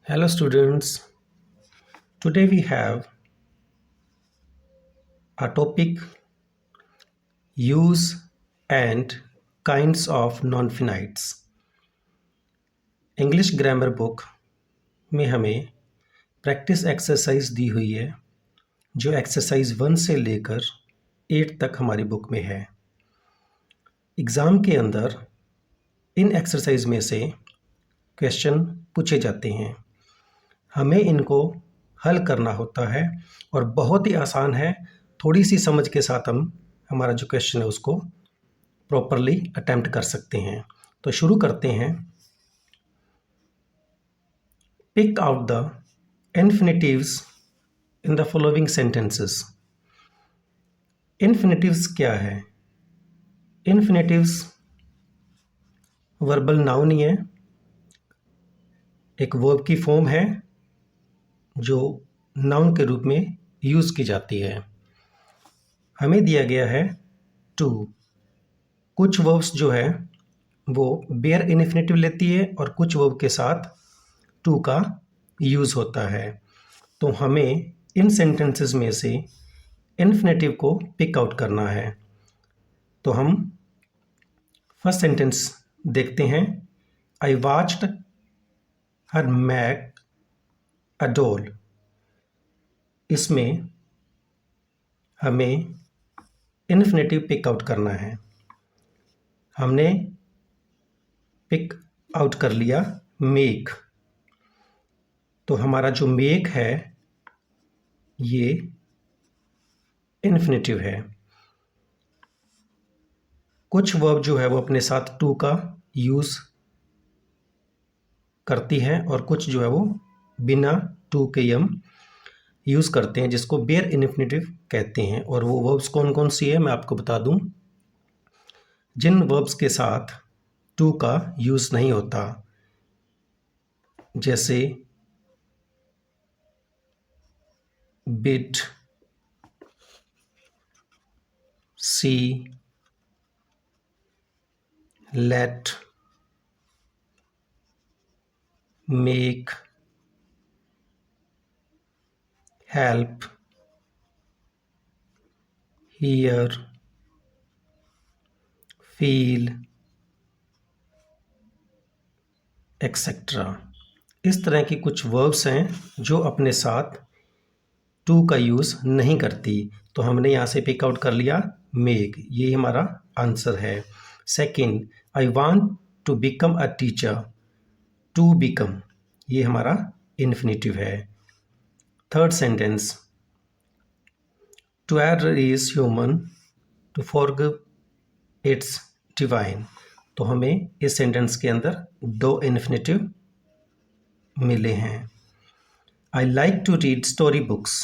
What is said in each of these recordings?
Hello students, today we have a topic use and kinds of non-finites. English grammar book में हमें practice exercise दी हुई है जो exercise 1 से लेकर 8 तक हमारी बुक में है। एग्ज़ाम के अंदर इन एक्सरसाइज में से क्वेश्चन पूछे जाते हैं, हमें इनको हल करना होता है और बहुत ही आसान है। थोड़ी सी समझ के साथ हम हमारा जो क्वेश्चन है उसको प्रॉपरली अटेम्प्ट कर सकते हैं। तो शुरू करते हैं। Pick out the infinitives in the following sentences. Infinitives क्या है? इन्फिनिटिव्स वर्बल नाउन ही है, एक वर्ब की फॉर्म है जो नाउन के रूप में यूज़ की जाती है। हमें दिया गया है टू। कुछ वर्ब्स जो है वो बेयर इन्फिनिटिव लेती है और कुछ वर्ब के साथ टू का यूज़ होता है। तो हमें इन सेंटेंसेस में से इन्फिनिटिव को पिक आउट करना है। तो हम फर्स्ट सेंटेंस देखते हैं। I watched her make a doll. इसमें हमें इन्फिनिटिव पिक आउट करना है। हमने पिक आउट कर लिया मेक। तो हमारा जो मेक है ये इन्फिनिटिव है। कुछ वर्ब जो है वो अपने साथ टू का यूज़ करती है और कुछ जो है वो बिना टू के हम यूज़ करते हैं, जिसको बेयर इन्फिनिटिव कहते हैं। और वो वर्ब्स कौन कौन सी है मैं आपको बता दूं। जिन वर्ब्स के साथ टू का यूज़ नहीं होता, जैसे bid, see, let, make, help, hear, feel, etcetera. इस तरह की कुछ वर्ब्स हैं जो अपने साथ टू का यूज़ नहीं करती। तो हमने यहाँ से पिक आउट कर लिया मेक, ये हमारा आंसर है। Second, I want to become a teacher. To become ये हमारा इन्फिनिटिव है। Third sentence, to err is human, to forgive it's divine. तो हमें इस सेंटेंस के अंदर दो इन्फिनिटिव मिले हैं। I like to read story books.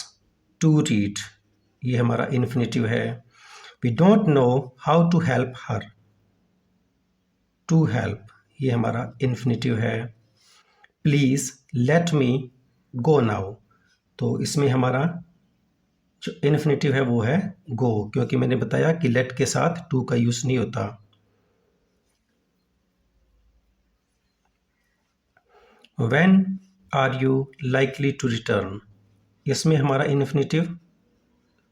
To read ये हमारा इन्फिनिटिव है। We don't know how to help her. To help ये हमारा इन्फिनिटिव है। Please let me go now. तो इसमें हमारा जो इन्फिनिटिव है वो है गो, क्योंकि मैंने बताया कि लेट के साथ टू का यूज़ नहीं होता। When are you likely to return, इसमें हमारा इन्फिनिटिव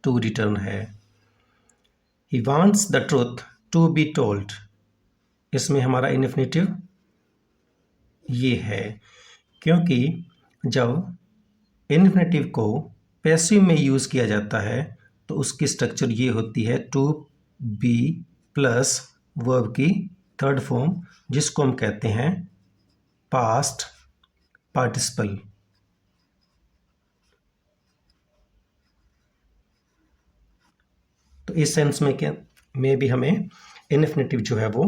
टू रिटर्न है। He wants the truth to be told, इसमें हमारा इन्फिनिटिव ये है, क्योंकि जब इन्फिनिटिव को पैसिव में यूज़ किया जाता है तो उसकी स्ट्रक्चर ये होती है टू बी प्लस वर्ब की थर्ड फॉर्म, जिसको हम कहते हैं पास्ट पार्टिसिपल। तो इस सेंस में भी हमें इन्फिनिटिव जो है वो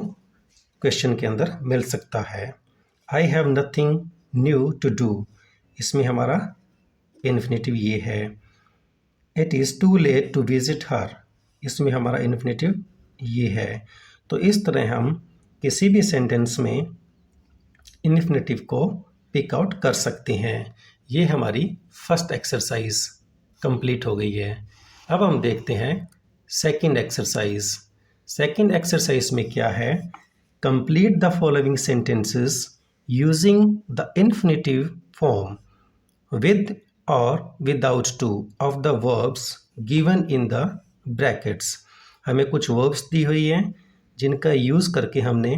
क्वेश्चन के अंदर मिल सकता है। I have nothing new to do, इसमें हमारा इन्फिनिटिव ये है। It is too late to visit her, इसमें हमारा इन्फिनिटिव ये है। तो इस तरह हम किसी भी सेंटेंस में इन्फिनिटिव को पिक आउट कर सकते हैं। ये हमारी फर्स्ट एक्सरसाइज कंप्लीट हो गई है। अब हम देखते हैं सेकंड एक्सरसाइज। सेकंड एक्सरसाइज में क्या है? Complete the following sentences using the infinitive form with or without to of the verbs given in the brackets। हमें कुछ verbs दी हुई हैं जिनका यूज़ करके हमने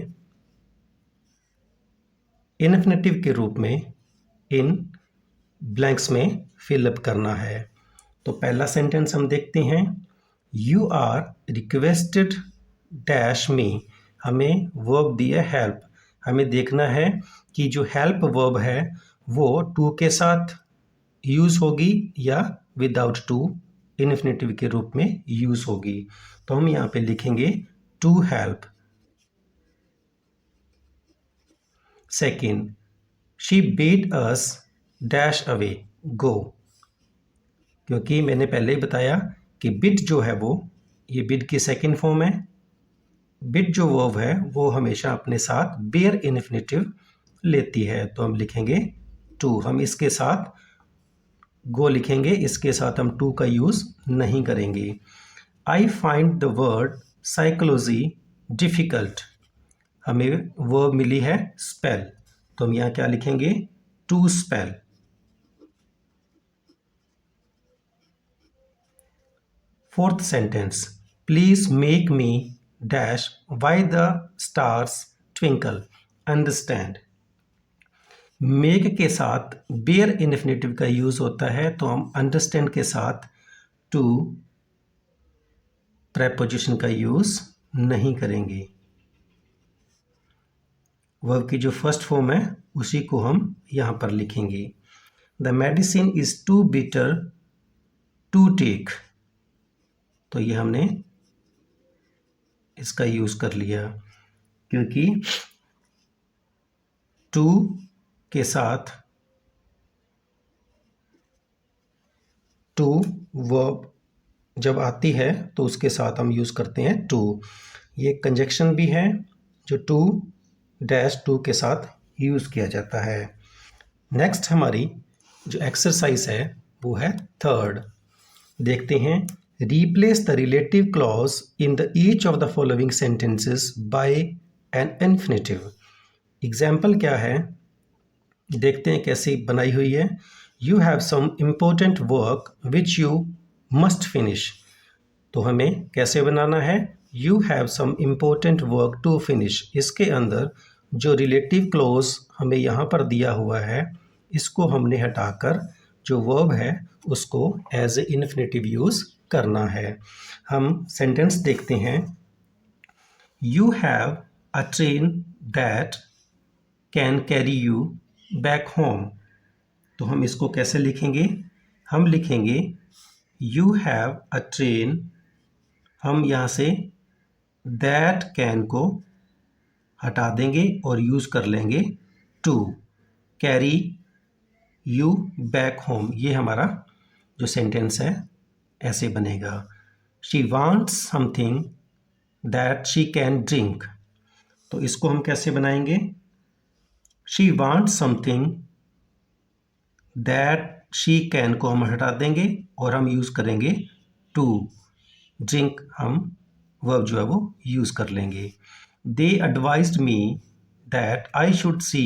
इन्फिनेटिव के रूप में इन ब्लैंक्स में फिलअप करना है। तो पहला सेंटेंस हम देखते हैं, you are requested dash me. हमें वर्ब दिया हेल्प। हमें देखना है कि जो हेल्प वर्ब है वो टू के साथ यूज़ होगी या विदाउट टू इन्फिनेटिव के रूप में यूज़ होगी। तो हम यहाँ पे लिखेंगे to help. Second, she bade us dash away go. क्योंकि मैंने पहले ही बताया कि बिड जो है वो ये बिड की सेकेंड फॉर्म है। बिड जो वर्ब है वो हमेशा अपने साथ बेयर इन्फिनेटिव लेती है। तो हम लिखेंगे टू। हम इसके साथ गो लिखेंगे, इसके साथ हम टू का यूज़ नहीं करेंगे। I find the word psychology difficult. हमें वर्ब मिली है स्पेल, तो हम यहाँ क्या लिखेंगे, to spell. Fourth sentence, please make me dash why the stars twinkle understand. Make के साथ बेयर इन्फिनेटिव का यूज होता है, तो हम अंडरस्टैंड के साथ टू प्रेपोजिशन का यूज नहीं करेंगे। वर्ब की जो फर्स्ट फॉर्म है उसी को हम यहां पर लिखेंगे। The medicine is too bitter to take. तो ये हमने इसका यूज कर लिया क्योंकि टू के साथ टू वर्ब जब आती है तो उसके साथ हम यूज करते हैं टू। ये कंजक्शन भी है जो टू डैश टू के साथ यूज किया जाता है। नेक्स्ट हमारी जो एक्सरसाइज है वो है थर्ड। देखते हैं, replace the relative clause in the each of the following sentences by an infinitive. Example क्या है देखते हैं कैसी बनाई हुई है। You have some important work which you must finish. तो हमें कैसे बनाना है, you have some important work to finish. इसके अंदर जो रिलेटिव क्लॉज हमें यहाँ पर दिया हुआ है इसको हमने हटाकर जो वर्ब है उसको एज ए इन्फिनेटिव यूज़ करना है। हम सेंटेंस देखते हैं, you have a train that can carry you back home. तो हम इसको कैसे लिखेंगे, हम लिखेंगे यू हैव अ ट्रेन। हम यहाँ से दैट कैन को हटा देंगे और यूज़ कर लेंगे to carry you back home. ये हमारा जो सेंटेंस है ऐसे बनेगा। She wants something that she can drink. तो इसको हम कैसे बनाएंगे, she wants something that she can को हम हटा देंगे और हम यूज़ करेंगे टू। ड्रिंक हम वर्ब जो है वो यूज़ कर लेंगे। They advised me that I should see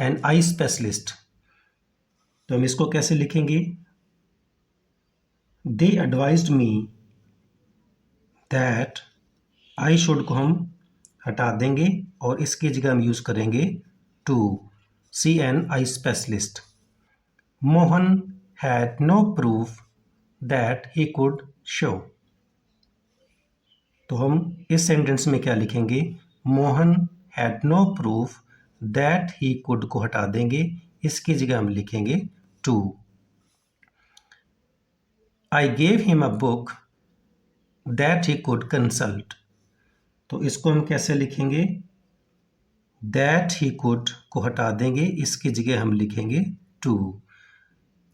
an eye specialist. तो हम इसको कैसे लिखेंगे, they advised me that I should को हम हटा देंगे और इसकी जगह हम यूज़ करेंगे to see an eye specialist. Mohan had no proof that he could show. तो हम इस सेंटेंस में क्या लिखेंगे, Mohan had no proof that he could को हटा देंगे, इसकी जगह हम लिखेंगे to. I gave him a book that he could consult. तो इसको हम कैसे लिखेंगे, दैट ही कुड को हटा देंगे, इसकी जगह हम लिखेंगे to.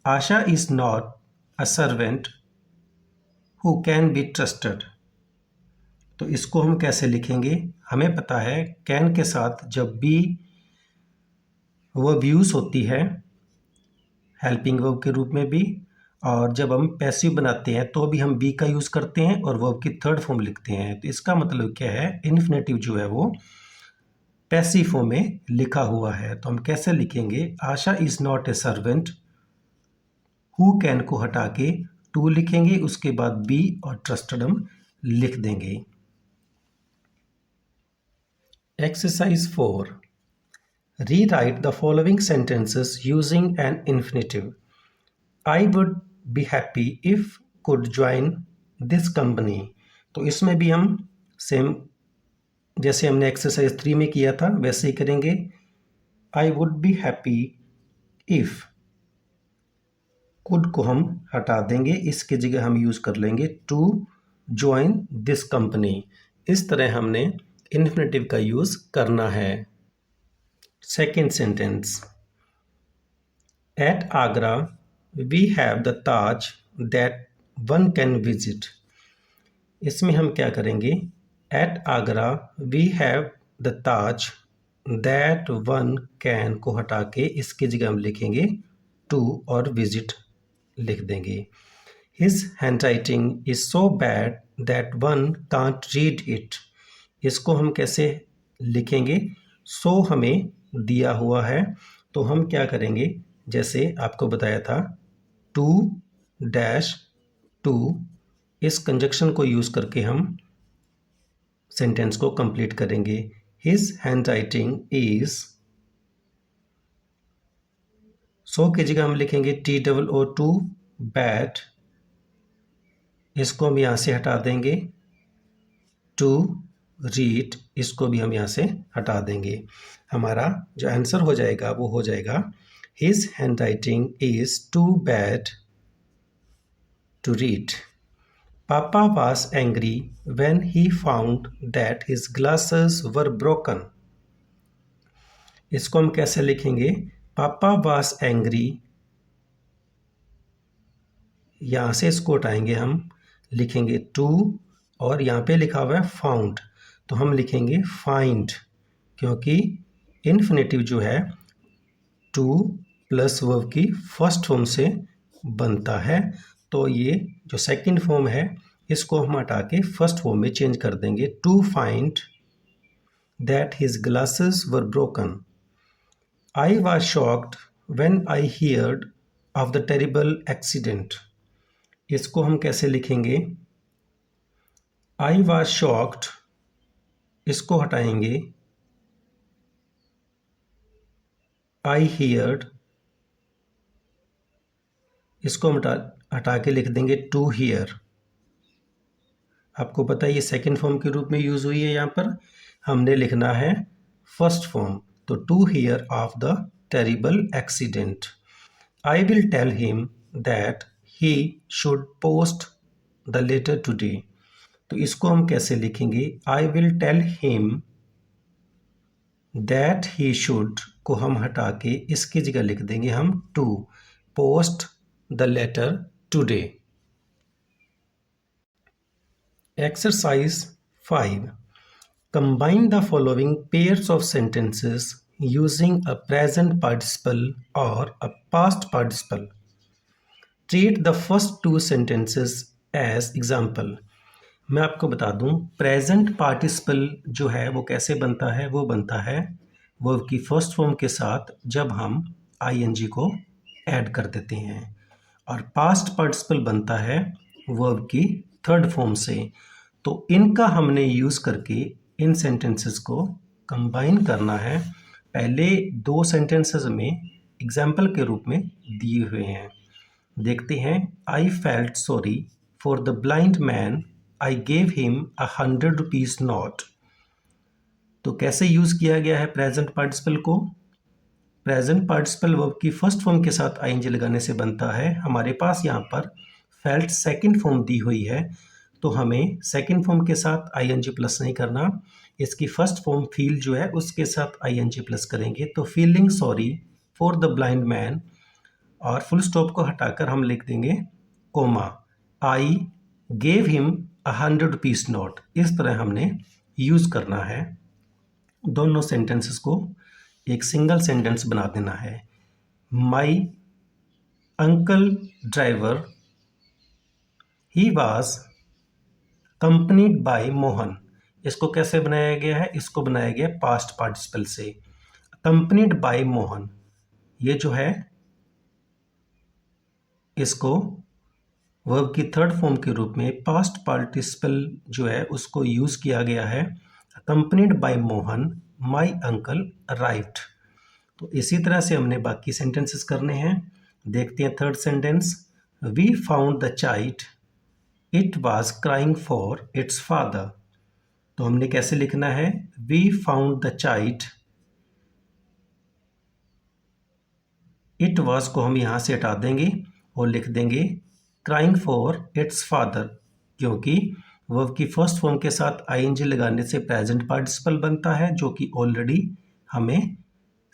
Asha is not a servant who can be trusted. तो इसको हम कैसे लिखेंगे, हमें पता है कैन के साथ जब भी वर्ब यूज़ होती है हेल्पिंग वर्ब के रूप में भी, और जब हम पैसिव बनाते हैं तो भी हम बी का यूज़ करते हैं और वर्ब की थर्ड फॉर्म लिखते हैं। तो इसका मतलब क्या है, इन्फिनेटिव जो है वो पैसिव फॉर्म में लिखा हुआ है। तो हम कैसे लिखेंगे, Asha is not a servant, who can को हटा के टू लिखेंगे, उसके बाद बी और ट्रस्टेड हम लिख देंगे। Exercise 4, rewrite the following sentences using an infinitive. I would be happy if could join this company. तो इसमें भी हम सेम जैसे हमने एक्सरसाइज 3 में किया था वैसे ही करेंगे। आई would be happy if, could को हम हटा देंगे, इसकी जगह हम यूज कर लेंगे टू ज्वाइन दिस कंपनी। इस तरह हमने इन्फिनेटिव का यूज करना है। Second sentence, at Agra we have the Taj that one can visit. इसमें हम क्या करेंगे, at Agra we have the Taj that one can को हटा के इसकी जगह हम लिखेंगे टू और विजिट लिख देंगे। His handwriting is so bad that one can't read it. इसको हम कैसे लिखेंगे, सो हमें दिया हुआ है तो हम क्या करेंगे, जैसे आपको बताया था टू डैश टू, इस कंजक्शन को यूज करके हम सेंटेंस को कंप्लीट करेंगे। हिज हैंड राइटिंग इज, सो की जगह हम लिखेंगे TOO बैड, इसको हम यहाँ से हटा देंगे, टू रीड, इसको भी हम यहाँ से हटा देंगे। हमारा जो आंसर हो जाएगा वो हो जाएगा his handwriting is too bad to read. Papa was angry when he found that his glasses were broken. इसको हम कैसे लिखेंगे, Papa was angry, यहाँ से इसको हटाएंगे, हम लिखेंगे टू और यहाँ पे लिखा हुआ है फाउंड, तो हम लिखेंगे फाइंड, क्योंकि इन्फिनेटिव जो है टू प्लस वर्ब की फर्स्ट फॉर्म से बनता है। तो ये जो सेकंड फॉर्म है इसको हम हटा के फर्स्ट फॉर्म में चेंज कर देंगे, to find that his glasses were broken. I was shocked when I heard of the terrible accident. इसको हम कैसे लिखेंगे, आई वाज शॉक्ड, इसको हटाएंगे, आई हियर्ड, इसको हम हटा के लिख देंगे टू हियर। आपको पता है ये सेकंड फॉर्म के रूप में यूज हुई है, यहाँ पर हमने लिखना है फर्स्ट फॉर्म, तो to hear of the terrible accident. I will tell him that he should post the letter today. तो इसको हम कैसे लिखेंगे, I will tell him that he should को हम हटा के इसकी जगह लिख देंगे हम to post the letter today. Exercise 5. Combine the following pairs of sentences using a present participle or a past participle. Treat the first two sentences as example. मैं आपको बता दूं, प्रेजेंट पार्टिसिपल जो है वो कैसे बनता है, वो बनता है वर्ब की फर्स्ट फॉर्म के साथ जब हम ING को ऐड कर देते हैं, और पास्ट पार्टिसिपल बनता है वर्ब की थर्ड फॉर्म से। तो इनका हमने यूज़ करके इन सेंटेंसेस को कंबाइन करना है। पहले दो सेंटेंसेस में एग्जाम्पल के रूप में दिए हुए हैं, देखते हैं। I felt sorry for the blind man, I gave him 100 rupees note. तो कैसे यूज़ किया गया है प्रेजेंट पार्टिसिपल को, प्रेजेंट पार्टिसिपल वर्ब की फर्स्ट फॉर्म के साथ ING लगाने से बनता है। हमारे पास यहाँ पर फेल्ट सेकंड फॉर्म दी हुई है, तो हमें सेकंड फॉर्म के साथ ING प्लस नहीं करना, इसकी फर्स्ट फॉर्म फील जो है उसके साथ ING प्लस करेंगे। तो feeling sorry for the blind man, और फुल स्टॉप को हटाकर हम लिख देंगे comma, I gave him 100 rupees note. इस तरह हमने यूज़ करना है, दोनों सेंटेंसेस को एक सिंगल सेंटेंस बना देना है। My uncle driver, he was accompanied by Mohan. इसको कैसे बनाया गया है? इसको बनाया गया पास्ट पार्टिसिपल से। अकम्पनीड बाय मोहन, ये जो है इसको वर्ब की थर्ड फॉर्म के रूप में पास्ट पार्टिसिपल जो है उसको यूज किया गया है। Accompanied by Mohan my uncle arrived. तो इसी तरह से हमने बाकी सेंटेंसेस करने हैं। देखते हैं third sentence. We found the child, it was crying for its father. तो हमने कैसे लिखना है? We found the child, it was को हम यहां से हटा देंगे और लिख देंगे क्राइंग फॉर इट्स फादर, क्योंकि वर्ब की फर्स्ट फॉर्म के साथ आईएनजी लगाने से प्रेजेंट पार्टिसिपल बनता है, जो कि ऑलरेडी हमें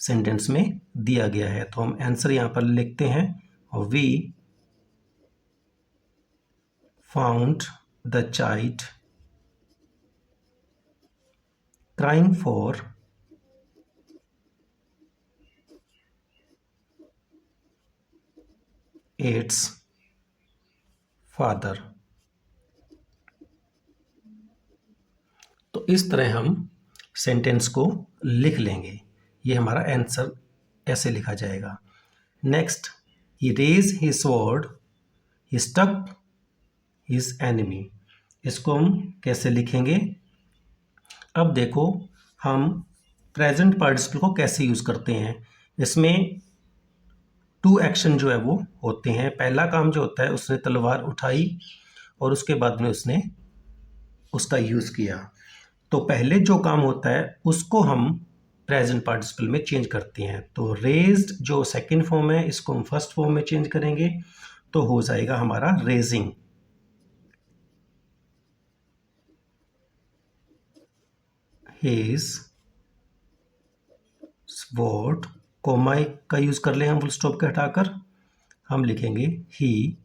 सेंटेंस में दिया गया है। तो हम आंसर यहां पर लिखते हैं, we found the child crying for its father. तो इस तरह हम सेंटेंस को लिख लेंगे। ये हमारा आंसर ऐसे लिखा जाएगा। नेक्स्ट, ही रेज हिज स्वॉर्ड, ही स्टक हिज एनिमी। इसको हम कैसे लिखेंगे? अब देखो हम प्रेजेंट पार्टिसिपल को कैसे यूज करते हैं। इसमें टू एक्शन जो है वो होते हैं। पहला काम जो होता है, उसने तलवार उठाई और उसके बाद में उसने उसका यूज किया। तो पहले जो काम होता है उसको हम प्रेजेंट पार्टिसिपल में चेंज करते हैं। तो रेज्ड जो सेकंड फॉर्म है, इसको हम फर्स्ट फॉर्म में चेंज करेंगे, तो हो जाएगा हमारा रेजिंग। हिज स्वॉर्ड, कोमा का यूज कर ले हम फुल स्टॉप के हटाकर, हम लिखेंगे ही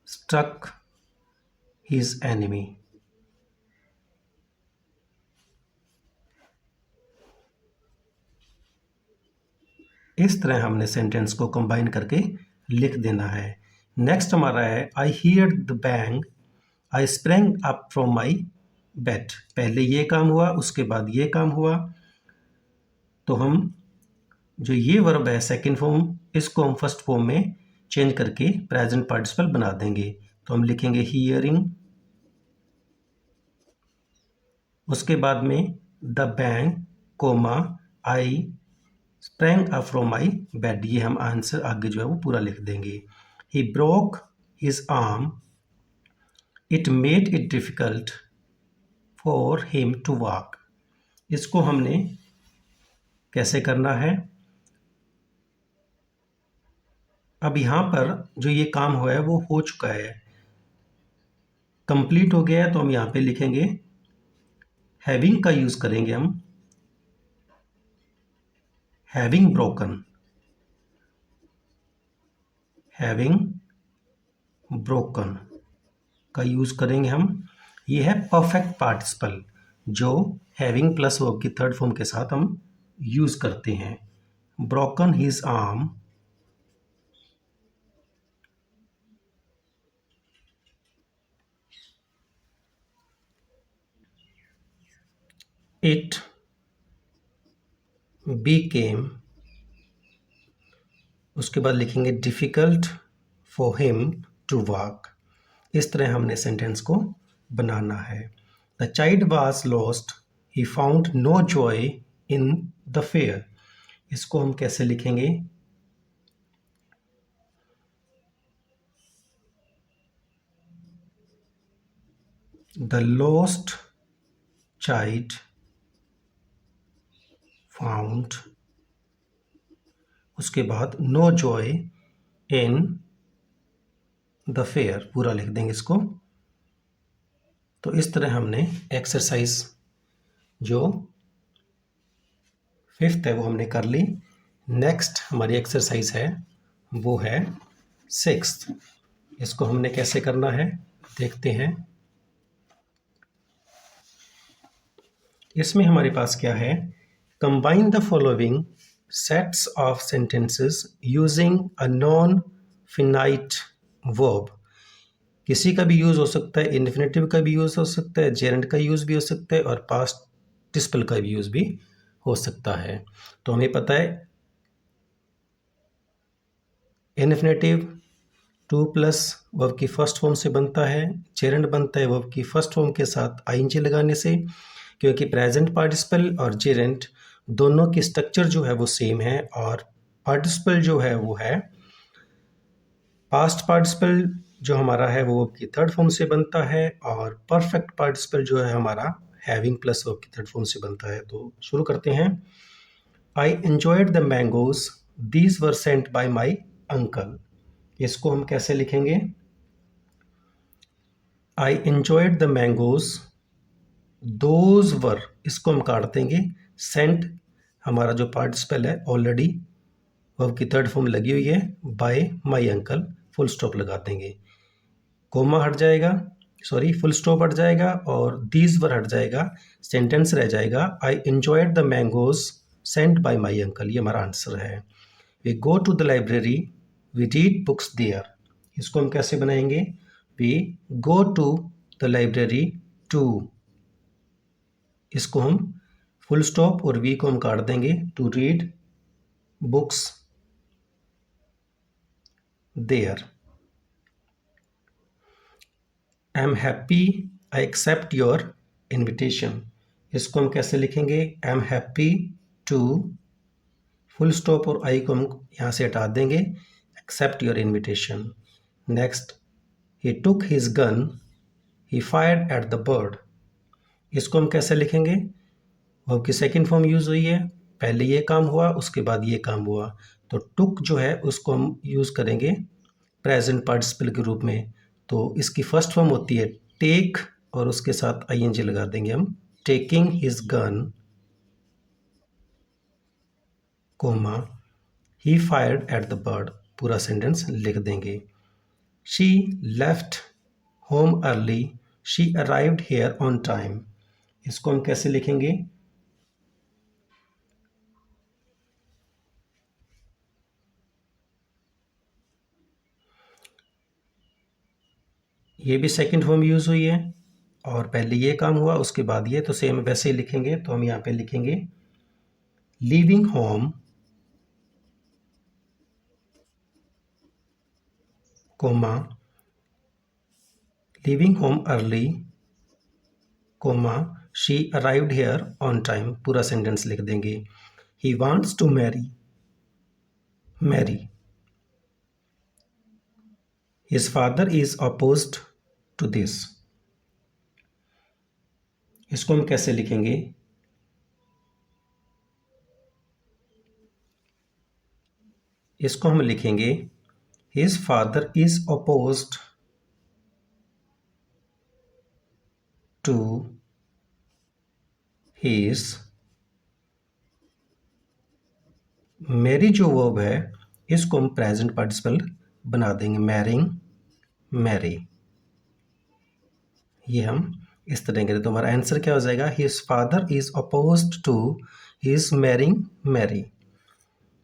स्ट्रक हिज एनिमी। इस तरह हमने सेंटेंस को कंबाइन करके लिख देना है। नेक्स्ट हमारा है I hear the bang, I sprang up from my bed. पहले ये काम हुआ, उसके बाद ये काम हुआ। तो हम जो ये वर्ब है सेकंड फॉर्म, इसको हम फर्स्ट फॉर्म में चेंज करके प्रेजेंट पार्टिसिपल बना देंगे। तो हम लिखेंगे हियरिंग, उसके बाद में the bang comma I sprang up from my bed. ये हम आंसर आगे जो है वो पूरा लिख देंगे। He broke his arm, it made it difficult for him to walk. इसको हमने कैसे करना है? अब यहाँ पर जो ये काम हुआ है वो हो चुका है, कंप्लीट हो गया है। तो हम यहाँ पे लिखेंगे हैविंग का यूज करेंगे हम, हैविंग ब्रोकन, हैविंग ब्रोकन का यूज करेंगे हम। ये है परफेक्ट पार्टिसिपल जो हैविंग प्लस वर्ब की थर्ड फॉर्म के साथ हम यूज करते हैं। Broken his arm, it became, उसके बाद लिखेंगे difficult for him to walk. इस तरह हमने सेंटेंस को बनाना है। The child was lost, he found no joy in the fair. इसको हम कैसे लिखेंगे? द लॉस्ट चाइल्ड फाउंड, उसके बाद no joy in the fair, पूरा लिख देंगे इसको। तो इस तरह हमने एक्सरसाइज जो फिफ्थ है वो हमने कर ली। नेक्स्ट हमारी एक्सरसाइज है वो है सिक्स्थ। इसको हमने कैसे करना है देखते हैं। इसमें हमारे पास क्या है? Combine the following sets of sentences using a non finite verb. किसी का भी यूज़ हो सकता है, इन्फिनेटिव का भी यूज़ हो सकता है, जेरेंट का यूज़ भी हो सकता है और पास्ट पार्टिसिपल का भी यूज़ भी हो सकता है। तो हमें पता है इन्फिनेटिव टू प्लस वर्ब की फर्स्ट फॉर्म से बनता है, जेरेंट बनता है वर्ब की फर्स्ट फॉर्म के साथ आईएनजी लगाने से, क्योंकि प्रेजेंट पार्टिसिपल और जेरेंट दोनों की स्ट्रक्चर जो है वो सेम है, और पार्टिसिपल जो है वो है पास्ट पार्टिसिपल जो हमारा है वो वर्ब की थर्ड फॉर्म से बनता है, और परफेक्ट पार्टिसिपल जो है हमारा हैविंग प्लस वर्ब की थर्ड फॉर्म से बनता है। तो शुरू करते हैं। आई enjoyed the mangoes these were sent by my uncle. इसको हम कैसे लिखेंगे? आई enjoyed the mangoes, those were, इसको हम काट देंगे। सेंट हमारा जो पार्टिसिपल है ऑलरेडी वर्ब की थर्ड फॉर्म लगी हुई है, bye my uncle, full stop लगा देंगे। कोमा हट जाएगा, सॉरी फुल स्टॉप हट जाएगा और दीज वर हट जाएगा, सेंटेंस रह जाएगा I enjoyed the mangoes sent by my uncle. ये हमारा आंसर है। We go to the library, we read books there. इसको हम कैसे बनाएंगे? We go to the library to, इसको हम फुल स्टॉप और वी को हम काट देंगे, to read books there. I am happy I accept your invitation. इसको हम कैसे लिखेंगे? I am happy to, full stop और आई को हम यहाँ से हटा देंगे, accept your invitation. Next, he took his gun, he fired at the bird. इसको हम कैसे लिखेंगे? वर्ब की सेकंड फॉर्म यूज़ हुई है, पहले ये काम हुआ उसके बाद ये काम हुआ, तो टुक जो है उसको हम यूज़ करेंगे प्रेजेंट पार्टिसिपल के रूप में। तो इसकी फर्स्ट फॉर्म होती है टेक और उसके साथ आईएनजी लगा देंगे हम, taking his gun comma he fired at the bird, पूरा सेंटेंस लिख देंगे। She left home early, she arrived here on time. इसको हम कैसे लिखेंगे? ये भी सेकंड फॉर्म यूज़ हुई है और पहले ये काम हुआ उसके बाद ये, तो सेम वैसे ही लिखेंगे। तो हम यहाँ पे लिखेंगे leaving home comma leaving home early comma she arrived here on time, पूरा सेंटेंस लिख देंगे। He wants to marry Mary, his father is opposed to this. इसको हम कैसे लिखेंगे? इसको हम लिखेंगे his father is opposed to his, marry जो वर्ब है इसको हम प्रेजेंट पार्टिसिपल बना देंगे, मैरिंग मैरी। ये हम इस तरह करें तो हमारा आंसर क्या हो जाएगा? His father is opposed to his marrying Mary.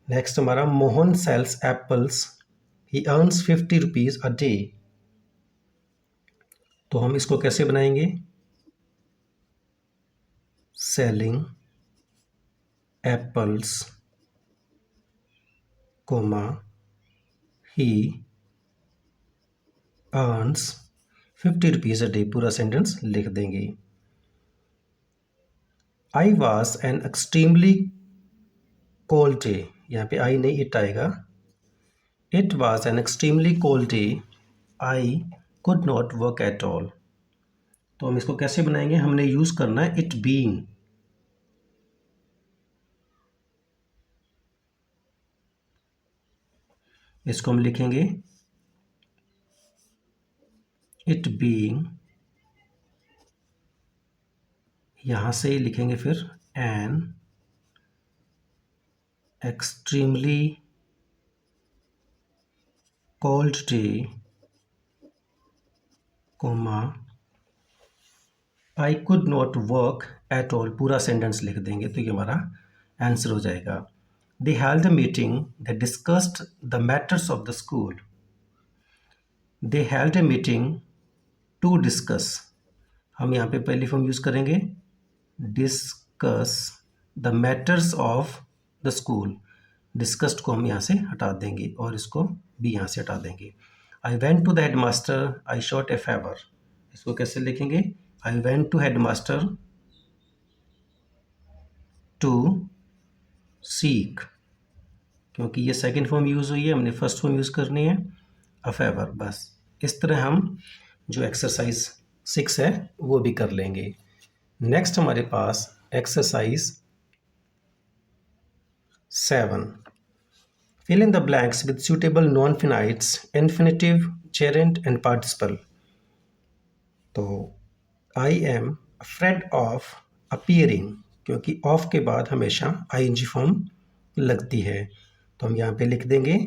Next हमारा Mohan sells apples, he earns 50 rupees a day. तो हम इसको कैसे बनाएंगे? Selling apples comma he earns 50 rupees a day, पूरा सेंटेंस लिख देंगे। I was an extremely cold day, यहाँ पे आई नहीं इट आएगा। It was an extremely cold day, I could not work at all. तो हम इसको कैसे बनाएंगे? हमने यूज़ करना है इट बीइंग। इसको हम लिखेंगे इट बीइंग, यहाँ से ही लिखेंगे फिर an extremely cold day comma I could not work at all, पूरा सेंटेंस लिख देंगे तो ये हमारा आंसर हो जाएगा। They held a meeting that discussed the matters of the school. They held a meeting to discuss, हम यहाँ पे पहली फॉर्म यूज़ करेंगे discuss the matters of the school. Discussed को हम यहाँ से हटा देंगे और इसको भी यहाँ से हटा देंगे। I went to the head master I sought a favour, इसको कैसे लिखेंगे? I went to head master to seek, क्योंकि ये सेकेंड फॉर्म यूज़ हुई है, हमने फर्स्ट फॉर्म यूज़ करनी है अ फेवर। बस इस तरह हम जो एक्सरसाइज 6 है वो भी कर लेंगे। नेक्स्ट हमारे पास exercise 7, fill in the blanks with suitable non-finites, infinitive, gerund and participle। तो I am afraid of appearing, क्योंकि ऑफ के बाद हमेशा ing फॉर्म लगती है, तो हम यहाँ पे लिख देंगे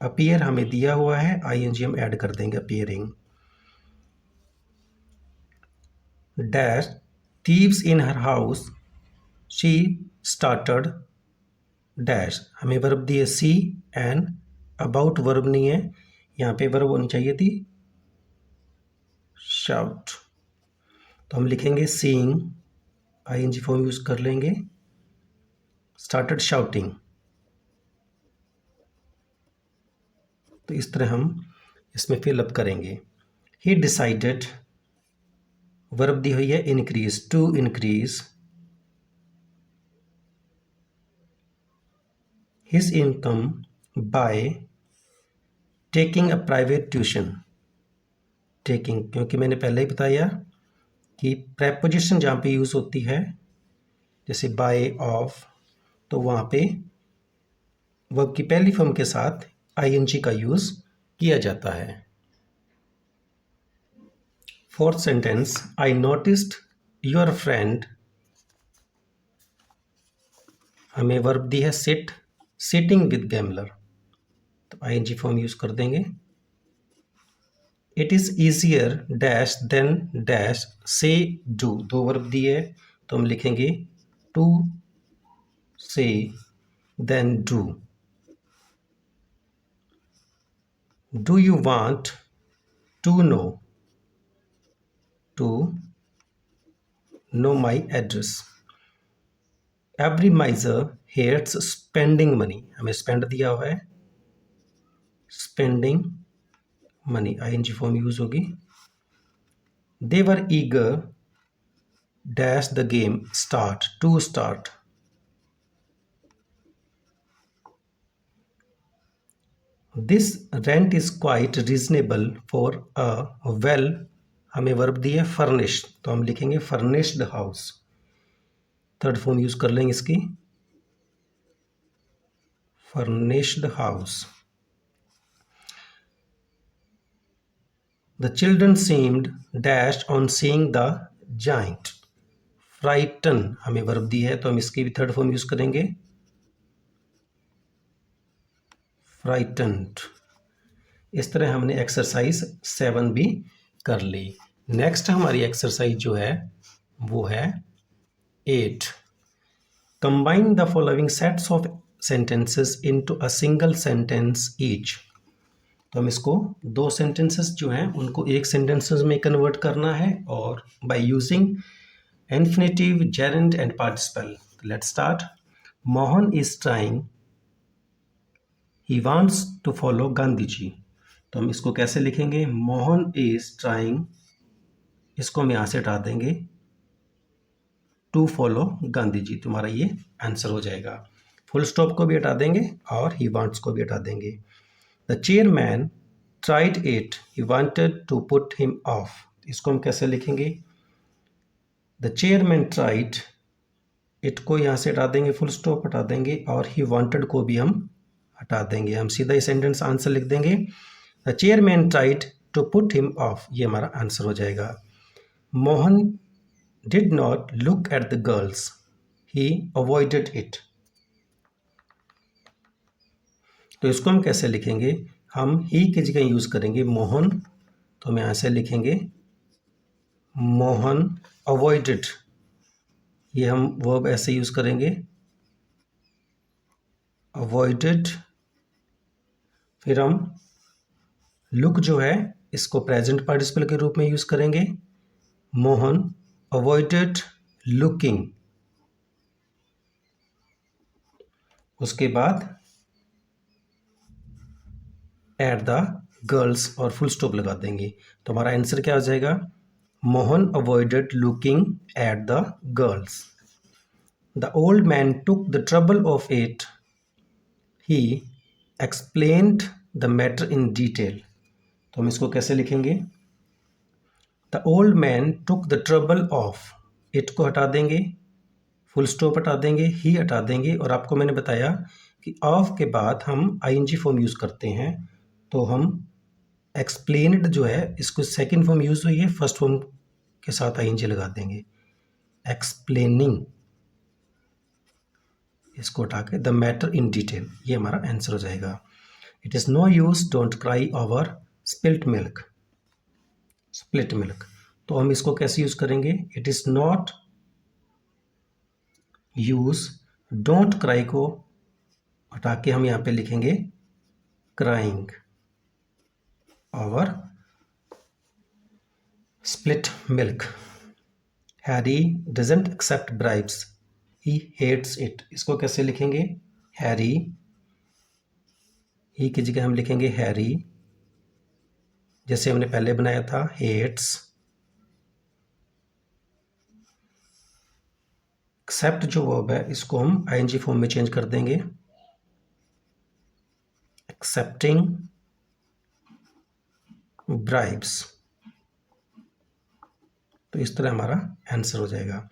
appear हमें दिया हुआ है, ing हम ऐड कर देंगे appearing। dash thieves in her house she started dash, हमें वर्ब दी है सी एंड अबाउट वर्ब नहीं है, यहाँ पे वर्ब होनी चाहिए थी शाउट, तो हम लिखेंगे सीइंग, आईएनजी फॉर्म यूज कर लेंगे, स्टार्टेड शाउटिंग। तो इस तरह हम इसमें फिलअप करेंगे। ही डिसाइडेड, वर्ब दी हुई है increase, to increase his income by taking a private tuition। taking, क्योंकि मैंने पहले ही बताया कि प्रेपोजिशन जहाँ पे यूज़ होती है जैसे बाय, ऑफ, तो वहाँ पे वर्ब की पहली फॉर्म के साथ आईएनजी का यूज़ किया जाता है। Fourth sentence, I noticed your friend, हमें वर्ब दी है सिट, सिटिंग विद गैमलर, तो आईएनजी फॉर्म यूज़ कर देंगे। It is easier dash than dash say do, दो वर्ब दिए तो हम लिखेंगे to say than do. Do you want to know my address. Every miser hates spending money, हमें spend दिया हुआ है, spending money, ING form use होगी। They were eager dash the game start, to start. This rent is quite reasonable for a well, हमें verb दी है furnished, तो हम लिखेंगे furnished house. Third form use कर लेंगे इसकी, furnished house. The children seemed dashed on seeing the giant। frighten हमें वर्ब दी है तो हम इसकी भी थर्ड फॉर्म यूज करेंगे frightened। इस तरह हमने एक्सरसाइज 7 भी कर ली। नेक्स्ट हमारी एक्सरसाइज जो है वो है 8। Combine the following sets of sentences into a single sentence each. तो हम इसको दो सेंटेंसेस जो हैं उनको एक सेंटेंसेस में कन्वर्ट करना है और by using infinitive, gerund and participle. Let's start. Mohan is trying, he wants to follow Gandhi ji. तो हम इसको कैसे लिखेंगे? मोहन इज ट्राइंग, इसको हम यहाँ से हटा देंगे, टू फॉलो गांधी जी, तुम्हारा ये आंसर हो जाएगा। फुल स्टॉप को भी हटा देंगे और ही वांट्स को भी हटा देंगे। The chairman tried it, he wanted to put him off। इसको हम कैसे लिखेंगे? The chairman tried it को यहाँ से हटा देंगे, फुल स्टॉप हटा देंगे और he wanted को भी हम हटा देंगे। हम सीधा ही सेंटेंस आंसर लिख देंगे, The chairman tried to put him off, ये हमारा आंसर हो जाएगा। Mohan did not look at the girls, he avoided it। तो इसको हम कैसे लिखेंगे? हम ही की जगह यूज करेंगे मोहन, तो हम यहाँ से लिखेंगे मोहन अवॉइडेड, ये हम वर्ब ऐसे यूज करेंगे अवॉइडेड। फिर हम लुक जो है इसको प्रेजेंट पार्टिसिपल के रूप में यूज़ करेंगे। मोहन अवॉइडेड लुकिंग, उसके बाद एट द गर्ल्स और फुल स्टॉप लगा देंगे। तो हमारा आंसर क्या हो जाएगा? Mohan avoided looking at the girls. The old man took the trouble of it, he explained the matter in detail. तो हम इसको कैसे लिखेंगे? The old man took the trouble of, it को हटा देंगे, फुल स्टॉप हटा देंगे, ही हटा देंगे, और आपको मैंने बताया कि ऑफ के बाद हम आईएनजी फॉर्म यूज़ करते हैं। तो हम एक्सप्लेन्ड जो है इसको सेकंड फॉर्म यूज़ हुई है, फर्स्ट फॉर्म के साथ आईएनजी लगा देंगे। एक्सप्लेनिंग, इसको उठा के द मैटर इन डिटेल, ये हमारा आंसर हो जाएगा। It is no use don't cry over spilt milk, split milk. तो हम इसको कैसे यूज़ करेंगे? It is not use don't cry को हटा के हम यहाँ पे लिखेंगे crying over split milk. Harry doesn't accept bribes, he hates it. इसको कैसे लिखेंगे? हैरी, ही की जगह हम लिखेंगे हैरी, जैसे हमने पहले बनाया था, हेट्स। एक्सेप्ट जो वर्ब है इसको हम आईएनजी फॉर्म में चेंज कर देंगे, एक्सेप्टिंग ब्राइब्स। तो इस तरह हमारा आंसर हो जाएगा।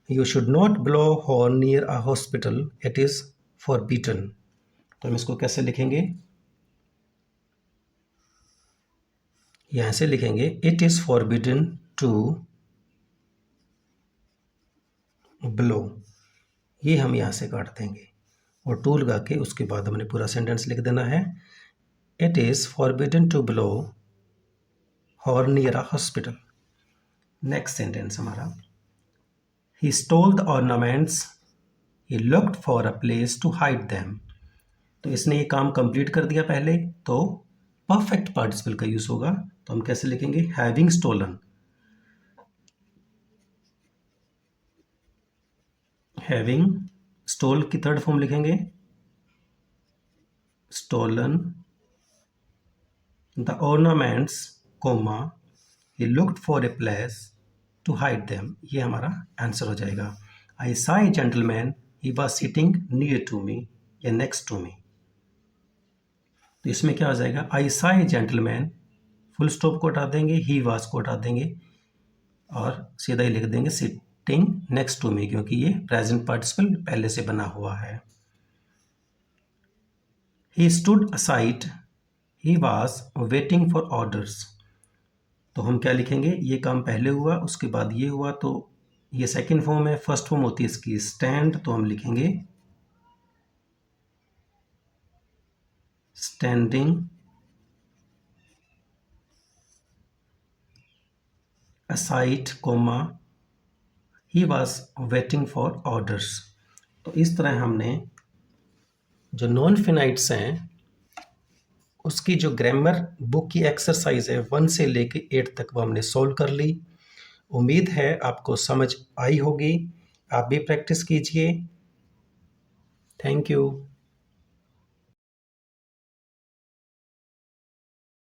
You should not blow horn near a hospital, it is forbidden. तो हम इसको कैसे लिखेंगे? यहाँ से लिखेंगे it is forbidden to blow, ये हम यहाँ से काट देंगे और टू लगा के उसके बाद हमने पूरा सेंटेंस लिख देना है। It is forbidden to blow horn near a hospital. Next sentence हमारा, he stole the ornaments, he looked for a place to hide them. तो इसने ये काम कंप्लीट कर दिया पहले, तो परफेक्ट पार्टिसिपल का यूज होगा। तो हम कैसे लिखेंगे? हैविंग स्टोलन, हैविंग स्टोल की थर्ड फॉर्म लिखेंगे stolen the ornaments, comma, he looked for a place to hide them. ये हमारा आंसर हो जाएगा। I saw a gentleman, he was sitting near to me या नेक्स्ट टू मी। तो इसमें क्या हो जाएगा? I saw a gentleman, full stop को हटा देंगे, ही वाज को हटा देंगे और सीधा ही लिख देंगे सिटिंग नेक्स्ट टू मी, क्योंकि ये प्रेजेंट पार्टिसिपल पहले से बना हुआ है। He stood aside, he was waiting for orders. तो हम क्या लिखेंगे? ये काम पहले हुआ, उसके बाद ये हुआ, तो ये सेकंड फॉर्म है। फर्स्ट फॉर्म होती है इसकी स्टैंड, तो हम लिखेंगे standing aside, comma, he was waiting for orders. तो इस तरह हमने जो नॉन फिनाइट्स हैं उसकी जो ग्रामर बुक की एक्सरसाइज है 1 से लेके 8 तक वो हमने सॉल्व कर ली। उम्मीद है आपको समझ आई होगी। आप भी प्रैक्टिस कीजिए। Thank you.